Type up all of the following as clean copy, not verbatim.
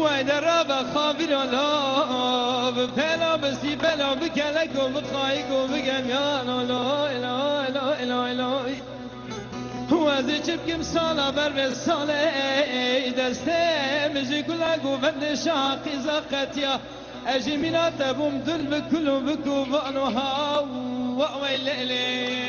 وای در رابع خابر الله پلا بسی پلا بکلک و بخوایی و بگم یا لا اله اله اله اله و از چپ کم سالا بر به ساله دسته مجی کلا گوفن شاقی زاقتیا اجی منات بوم دل بکلو بکو بانوها و ویلی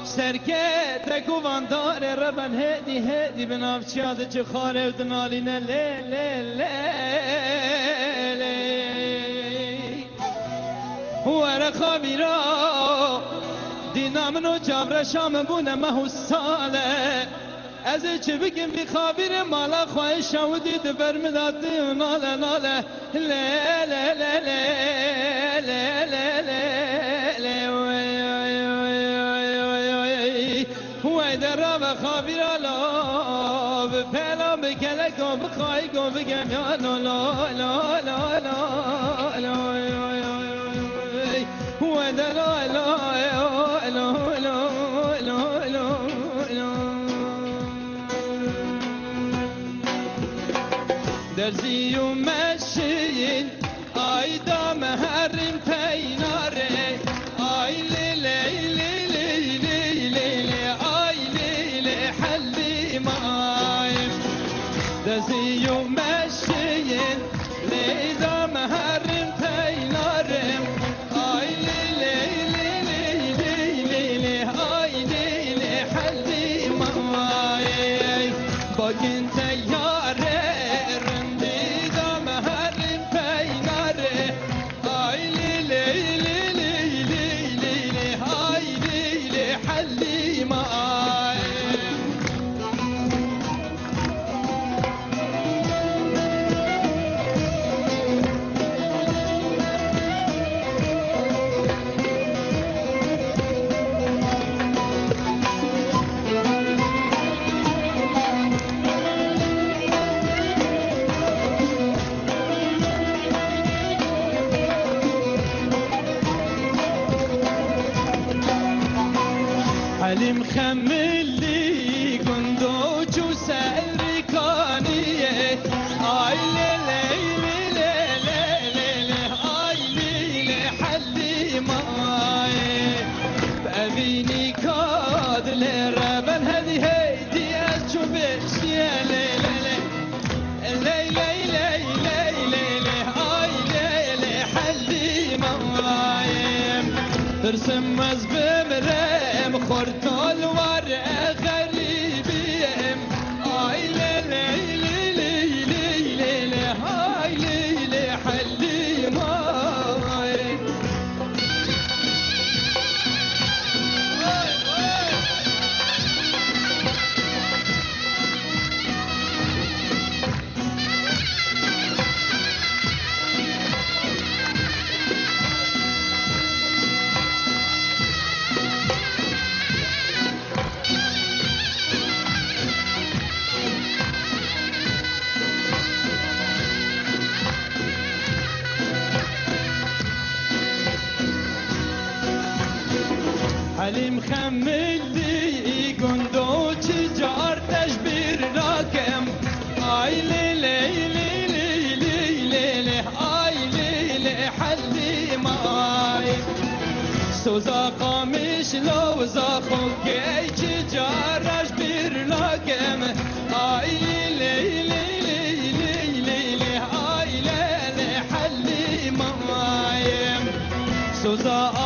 سرکت کوواندار ربن هدی هدی بنافچیاد چه خاره و دنالینه لی لی لی ور خابیرا دینا منو جابر شام بونه مهو ساله از چه بگم بی خابیر مالا خواهی شودی دبر مداتی و ناله ناله لی لی لی لی لی لی وای در رابع خابیر الله پلا بکلک و بخوایی و بگم یا لا لا لا لا لا لا وای در لا لا لا لا لا لا درزی و مشین آیدا مهرم پیناره آی لی لی لی لی لی لی آی لی لی حلی مایم درزی و مشین لیدا مهرم پینارم آی لی لی لی لی لی لی آی لی لی حلی مایم باگین تیاره علي مخملي كندو جو سألي كانية آي لي لي لي لي لي آي لي لي حلي ماي بأبيني كاد لربن هذي هيدي أشوفش يا لي لي لي لي لي لي لي لي آي لي لي حلي ماي ترسم مزبمرم خورتال ور غریبیم آی لی لی لی لی لی لی لی آی لی لی حلی مای علي مخملي كندو تجار تشبير راكم آي لي لي لي لي لي لي لي آي لي لي حلي ماي سوزا قامش لو زاخو كي تجار تشبير راكم آي لي لي لي لي لي لي آي لي روزا